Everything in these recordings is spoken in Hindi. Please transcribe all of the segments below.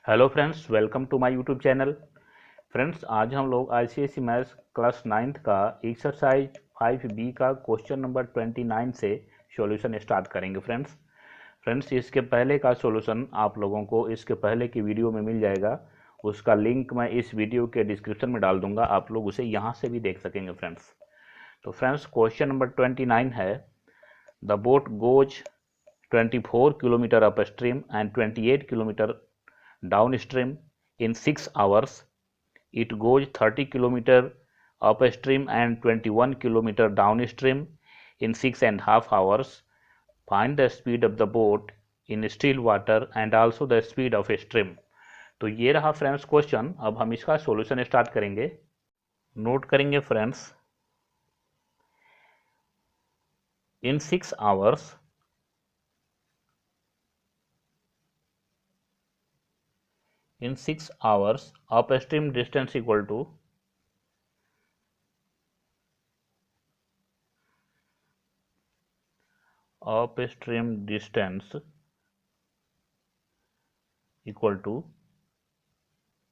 Hello friends, welcome to my YouTube channel. Friends, आज हम लोग आईसीएसई मैथ्स क्लास 9th का एक्सरसाइज 5B का क्वेश्चन नंबर 29 से सॉल्यूशन स्टार्ट करेंगे। फ्रेंड्स, इसके पहले का सॉल्यूशन आप लोगों को इसके पहले की वीडियो में मिल जाएगा। उसका लिंक मैं इस वीडियो के डिस्क्रिप्शन में डाल दूंगा, आप लोग उसे यहाँ से भी देख सकेंगे। तो फ्रेंड्स, क्वेश्चन नंबर 29 है, the boat goes 24 kilometre up stream and 28 kilometre downstream in 6 hours. It goes 30 km upstream and 21 km downstream in 6.5 hours. Find the speed of the boat in still water and also the speed of stream. तो ये रहा फ्रेंड्स क्वेश्चन। अब हम इसका सॉल्यूशन स्टार्ट करेंगे। नोट करेंगे friends, in 6 hours upstream distance equal to upstream distance equal to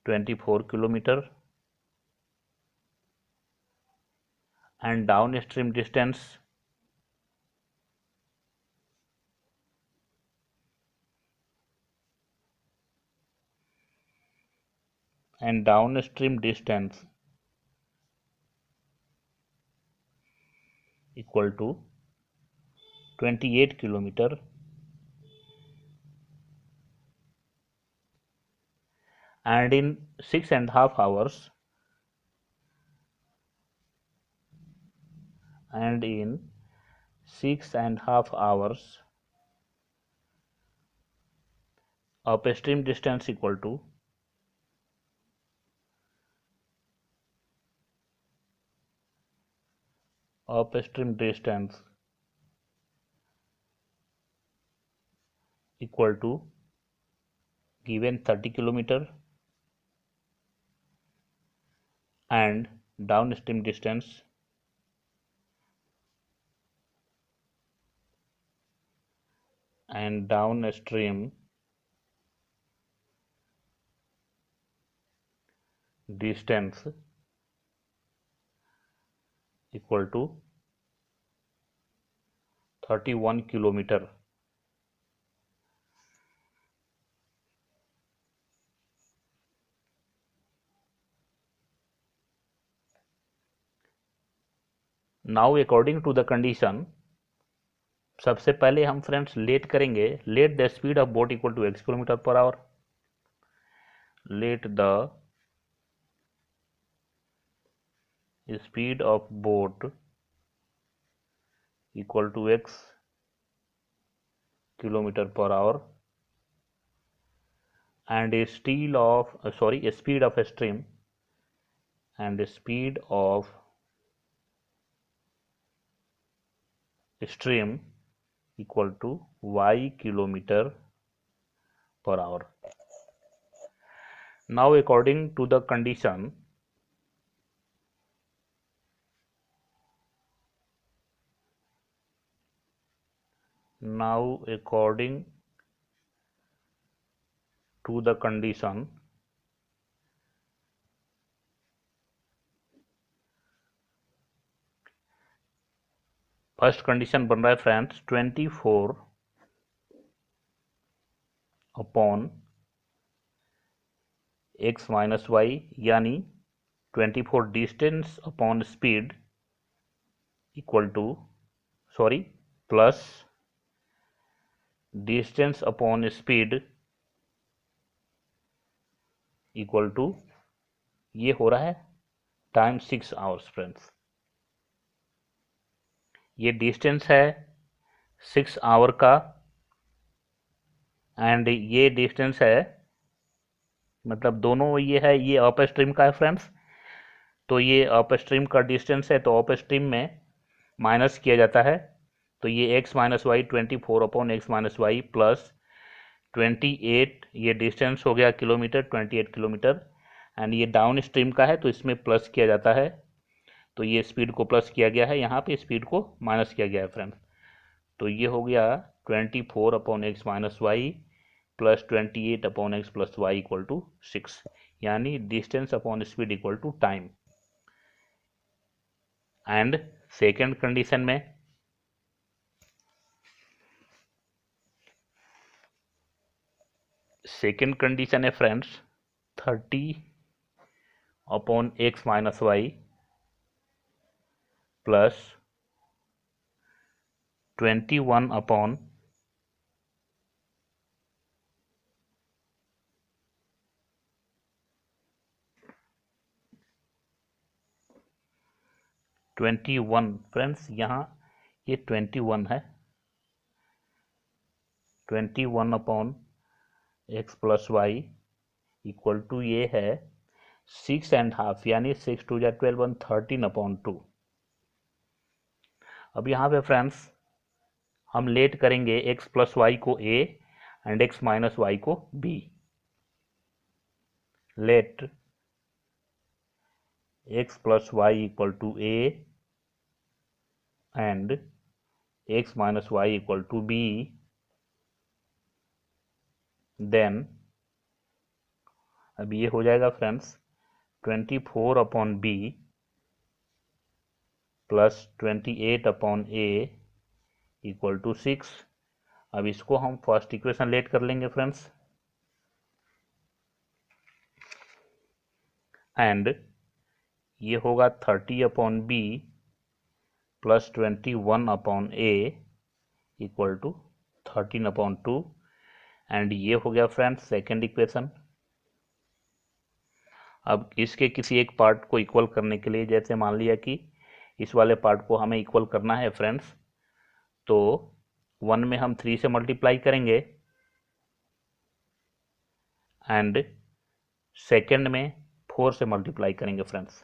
24 kilometer and downstream distance equal to 28 kilometer and in 6.5 hours upstream distance equal to given 30 kilometer and downstream distance equal to 31 kilometer. Now according to the condition, सबसे पहले हम फ्रेंड्स लेट करेंगे, let the speed of boat equal to x kilometre per hour. Let the speed of boat equal to x kilometer per hour and a speed of stream and speed of stream equal to y kilometer per hour. Now according to the condition, first condition बन रहा है friends 24 upon x minus Y, यानी 24 distance upon speed equal to plus distance upon speed equal to, ये हो रहा है टाइम 6 आवर्स। फ्रेंड्स, ये डिस्टेंस है 6 आवर का एंड ये डिस्टेंस है, मतलब दोनों ये है, ये अप स्ट्रीम का है फ्रेंड्स। तो ये अप स्ट्रीम का डिस्टेंस है, तो अप स्ट्रीम में माइनस किया जाता है, तो ये x minus Y 24 upon x minus Y plus 28, ये डिस्टेंस हो गया किलोमीटर, 28 किलोमीटर एंड ये डाउन स्ट्रीम का है, तो इसमें प्लस किया जाता है, तो ये स्पीड को प्लस किया गया है, यहाँ पे स्पीड को माइनस किया गया है फ्रेंड्स। तो ये हो गया 24 upon x minus Y plus 28 upon X plus Y equal to 6, यानी distance upon speed equal to time. And second condition में है friends 30 upon X minus Y plus 21 upon friends, यहाँ ये 21 है, 21 upon X plus Y equal to ये है 6.5, यानी 6 2 जा 12 1 13 अपॉन 2। अब यहाँ पे फ्रेंड्स हम लेट करेंगे x प्लस वाई को a and x minus Y को b। Let x plus Y equal to a and x minus Y equal to b, then अब ये हो जाएगा friends 24 upon b plus 28 upon a equal to 6। अब इसको हम फर्स्ट इक्वेशन लेट कर लेंगे फ्रेंड्स, एंड ये होगा 30 upon b plus 21 upon a equal to 13 upon 2, and ये हो गया फ्रेंड्स सेकेंड इक्वेशन। अब इसके किसी एक पार्ट को इक्वल करने के लिए, जैसे मान लिया कि इस वाले पार्ट को हमें इक्वल करना है फ्रेंड्स, तो 1 में हम 3 से मल्टीप्लाई करेंगे एंड सेकेंड में 4 से मल्टीप्लाई करेंगे फ्रेंड्स,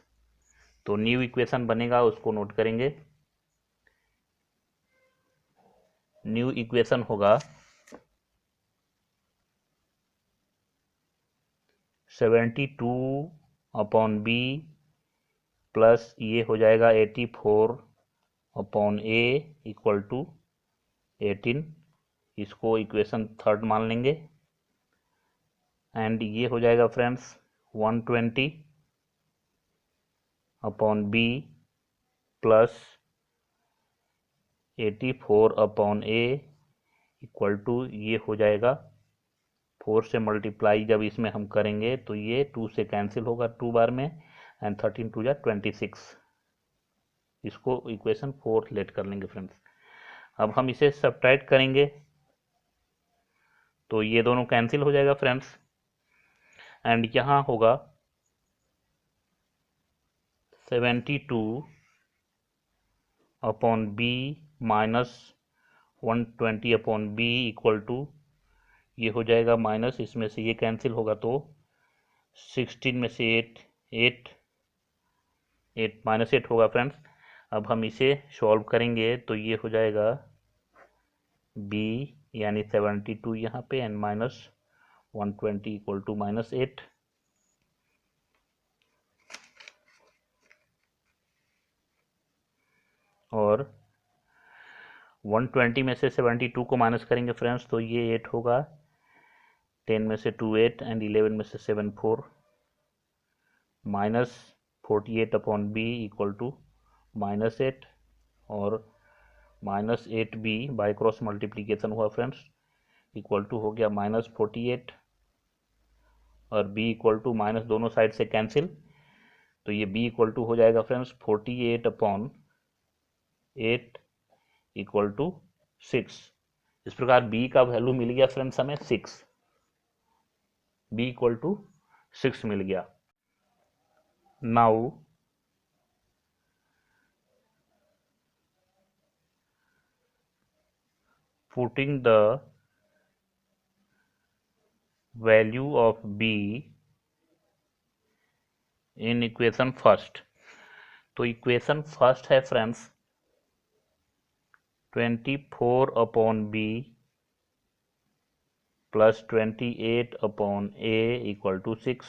तो न्यू इक्वेशन बनेगा, उसको नोट करेंगे। न्यू इक्वेशन होगा 72 अपॉन बी प्लस ये हो जाएगा 84 अपॉन ए इक्वल टू 18। इसको इक्वेशन थर्ड मान लेंगे, एंड ये हो जाएगा friends 120 upon B plus 84 upon A equal to ये हो जाएगा 4 से मल्टीप्लाई जब इसमें हम करेंगे तो ये 2 से कैंसिल होगा 2 बार में, एंड 13 2 जा 26। इसको इक्वेशन 4 लेट कर लेंगे फ्रेंड्स। अब हम इसे सब्ट्रैक्ट करेंगे तो ये दोनों कैंसिल हो जाएगा फ्रेंड्स, एंड यहाँ होगा 72 upon B minus 120 upon B equal to ये हो जाएगा माइनस, इसमें से ये कैंसिल होगा तो 16 में से 8 माइनस 8 होगा फ्रेंड्स। अब हम इसे सॉल्व करेंगे तो ये हो जाएगा b यानी 72 यहाँ पे and minus 120 equal to minus 8। और 120 में से 72 को माइनस करेंगे फ्रेंड्स तो ये 8 होगा, 10 में से 2 8 एंड 11 में से 7 4, minus 48 upon B equal to minus 8, और minus 8b by cross multiplication हुआ फ्रेंड्स इक्वल टू हो गया माइनस 48, और b इक्वल टू माइनस दोनों साइड से कैंसिल, तो ये b इक्वल टू हो जाएगा फ्रेंड्स 48 अपॉन 8 इक्वल टू 6। इस प्रकार b का वैल्यू मिल गया फ्रेंड्स हमें 6, b इक्वल टू 6 मिल गया। Now putting the value of b in equation first, तो इक्वेशन फर्स्ट है friends 24 upon B plus 28 upon A equal to 6।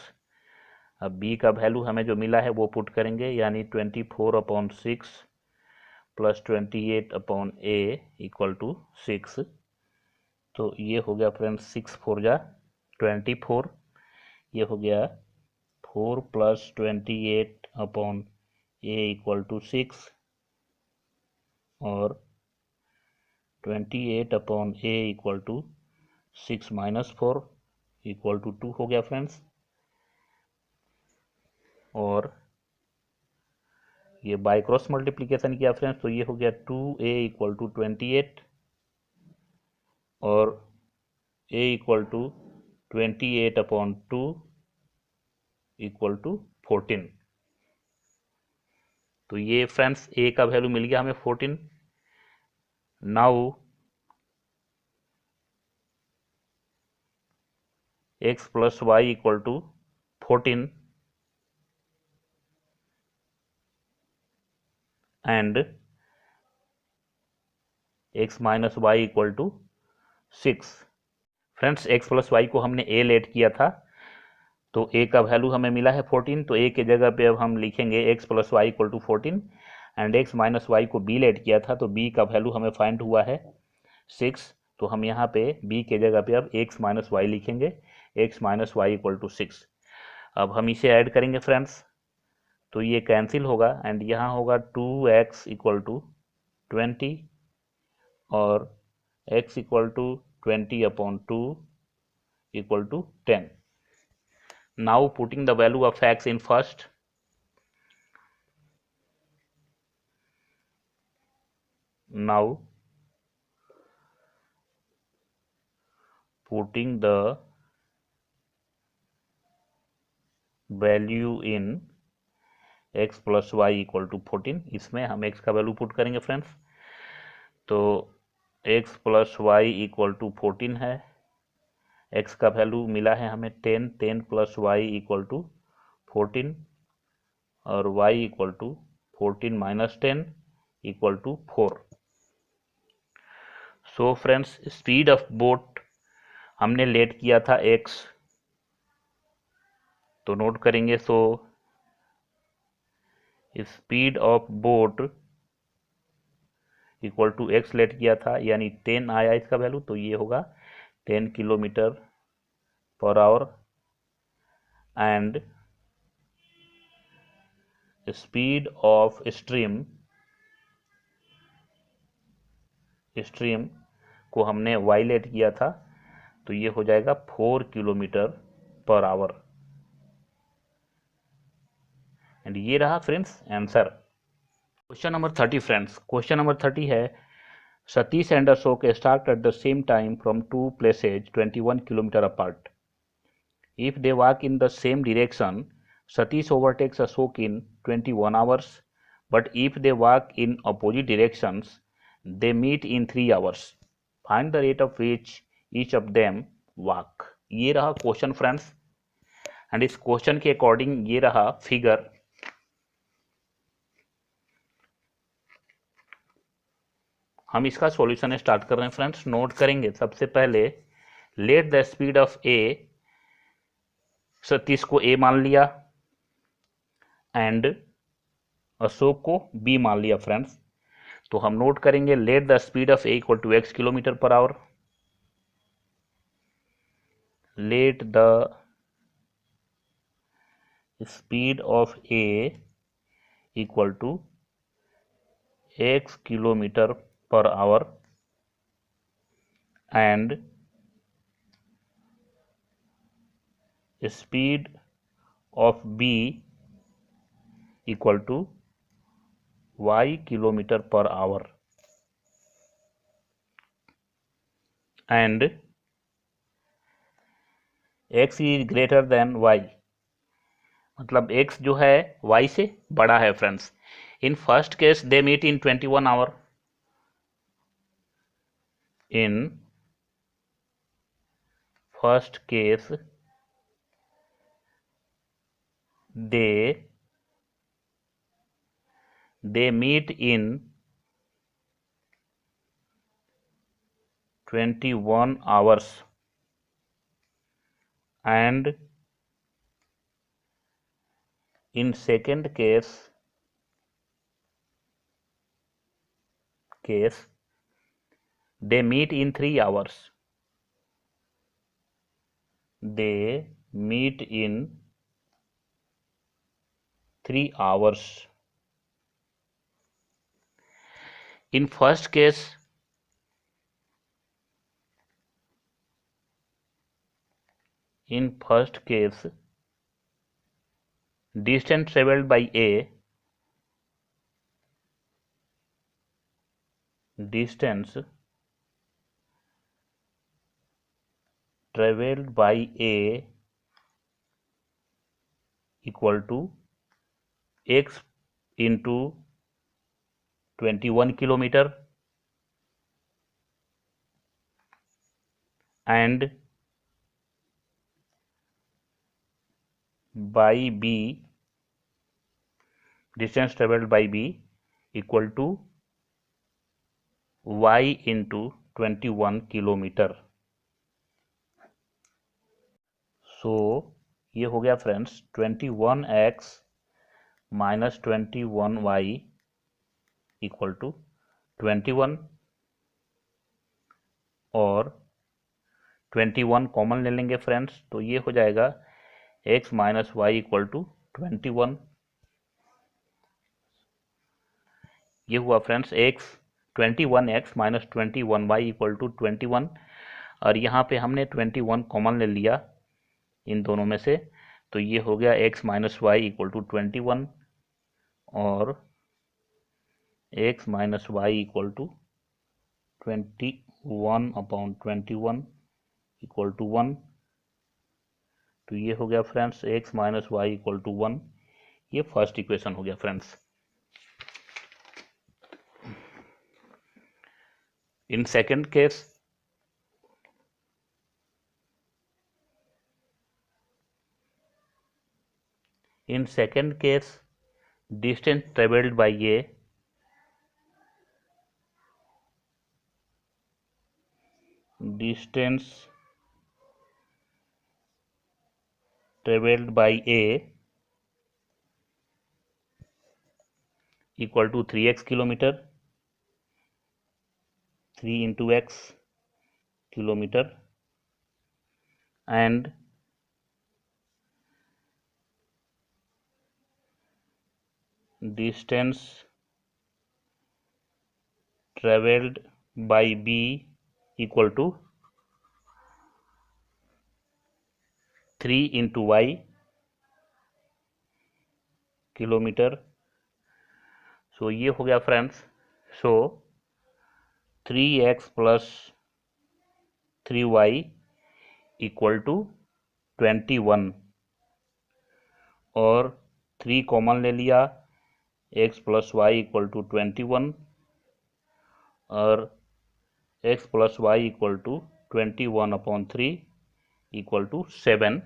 अब b का वैल्यू हमें जो मिला है वो पुट करेंगे, यानी 24 upon 6 plus 28 upon A equal to 6। तो ये हो गया फ्रेंड्स 6 4 जा 24, ये हो गया 4 + 28 अपॉन a = 6 और 28 अपॉन a = 6 - 4 = 2 हो गया फ्रेंड्स। और ये बाय क्रॉस मल्टीप्लीकेशन किया फ्रेंड्स, तो ये हो गया 2a = 28 और a = 28 अपॉन 2 = 14। तो ये फ्रेंड्स a का वैल्यू मिल गया हमें 14। Now x + y = 14 and x - y = 6। Friends x + y को हमने a लेट किया था, तो a का वैल्यू हमें मिला है 14, तो a के जगह पे अब हम लिखेंगे x + y = 14 and x - y को b लेट किया था, तो b का वैल्यू हमें फाइंड हुआ है 6। तो हम यहाँ पे b के जगह पे अब x - y लिखेंगे, x - y = 6। अब हम इसे ऐड करेंगे फ्रेंड्स, तो ये कैंसिल होगा एंड यहाँ होगा 2x = 20 और x = 20 upon 2 = 10. Now putting the value of x in first, now putting the value in x + y = 14, इसमें हम x का वैल्यू पुट करेंगे फ्रेंड्स, तो x + y = 14 है, x का वैल्यू मिला है हमें 10, 10 + y = 14 और y = 14 - 10 = 4। So friends speed of boat हमने लेट किया था x, तो नोट करेंगे। So speed of boat equal to x let किया था, यानी 10 आया इसका वैल्यू, तो ये होगा 10 km/h and speed of stream को हमने y लेट किया था, तो ये हो जाएगा 4 km/h एंड ये रहा friends answer. Question number 30 friends, question number 30 है Satish and Ashok start at the same time from two places 21 km apart. If they walk in the same direction, Satish overtakes Ashok in 21 hours, but if they walk in opposite directions, they meet in 3 hours. Find the rate of which each of them walk. ये रहा क्वेश्चन फ्रेंड्स एंड इस क्वेश्चन के अकॉर्डिंग ये रहा फिगर। हम इसका सॉल्यूशन स्टार्ट कर रहे हैं फ्रेंड्स। नोट करेंगे सबसे पहले लेट द स्पीड ऑफ ए, सतीश को ए मान लिया एंड अशोक को बी मान लिया फ्रेंड्स। तो हम नोट करेंगे let the speed of A = x km/h, late the speed of A = x km/h and speed of b = y km/h and x is greater than y, मतलब x जो है y से बड़ा है friends. In first case they meet in 21 hour, in first case they meet in 21 hours and in second case they meet in 3 hours, they meet in 3 hours. In first case, distance traveled by A equal to x into 21 kilometer, and by B, distance traveled by B equal to y into 21 kilometer. So ये हो गया friends 21x minus 21y equal to 21, और 21 कॉमन ले लेंगे फ्रेंड्स, तो ये हो जाएगा x minus Y equal to 21. ये हुआ friends 21x minus 21y equal to 21, और यहाँ पे हमने 21 कॉमन ले लिया इन दोनों में से, तो ये हो गया x minus Y equal to 21, और x minus Y equal to 21 upon 21 equal to 1. तो ये हो गया friends x minus Y equal to 1. ये फर्स्ट इक्वेशन हो गया friends. In second case, distance traveled by A equal to 3x kilometer, 3 into x kilometer, and distance traveled by B equal to 3 into y kilometer. So ये हो गया friends. So 3x plus 3y equal to 21, और 3 कॉमन ले लिया, x plus Y equal to 21, और x plus Y equal to 21 upon 3 equal to 7,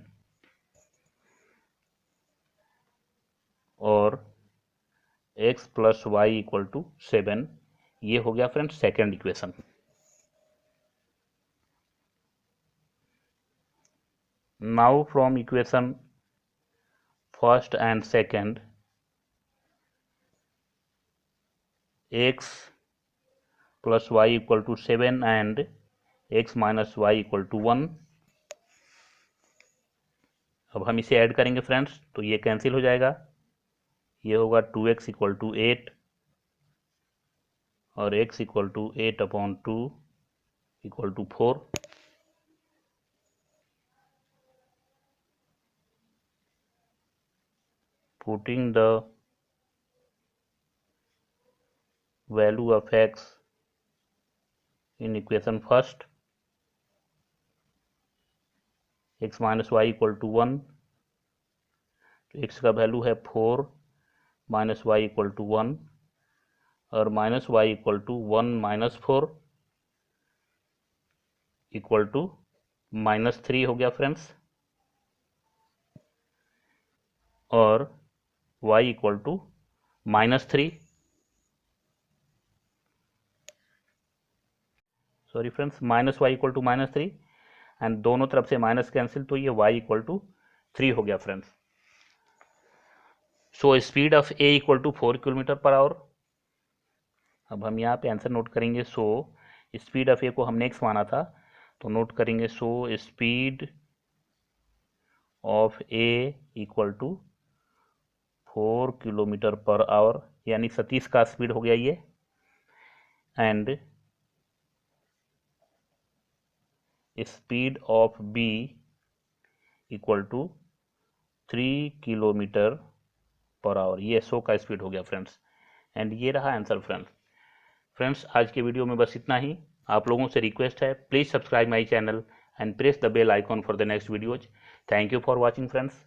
और x plus Y equal to 7. ये हो गया friends second equation. Now from equation first and second, x plus Y equal to 7 and x minus Y equal to 1. अब हम इसे ऐड करेंगे फ्रेंड्स, तो ये कैंसिल हो जाएगा. ये होगा 2x इक्वल टू 8, और x equal to 8 upon 2 equal to 4. Putting the value of x in equation first, x minus Y equal to 1, तो x का वैल्यू है 4 माइनस वाई इक्वल टू 1, और minus Y equal to 1 minus 4 equal to minus 3 हो गया फ्रेंड्स, और y equal to minus 3. Sorry friends, minus Y equal to minus 3, and दोनों तरफ से माइनस कैंसिल, तो ये y इक्वल टू 3 हो गया friends. So speed of a equal to 4 kilometre per hour. अब हम यहाँ पे आंसर नोट करेंगे. सो स्पीड ऑफ a को हमने x माना था, तो नोट करेंगे. So speed of a equal to 4 kilometre per hour, यानी सतीश का स्पीड हो गया ये, and speed of b equal to 3 kilometre per hour, ये शो का स्पीड हो गया फ्रेंड्स। एंड ये रहा आंसर फ्रेंड्स आज के वीडियो में बस इतना ही। आप लोगों से रिक्वेस्ट है, please subscribe my channel and press the bell icon for the next videos. Thank you for watching friends.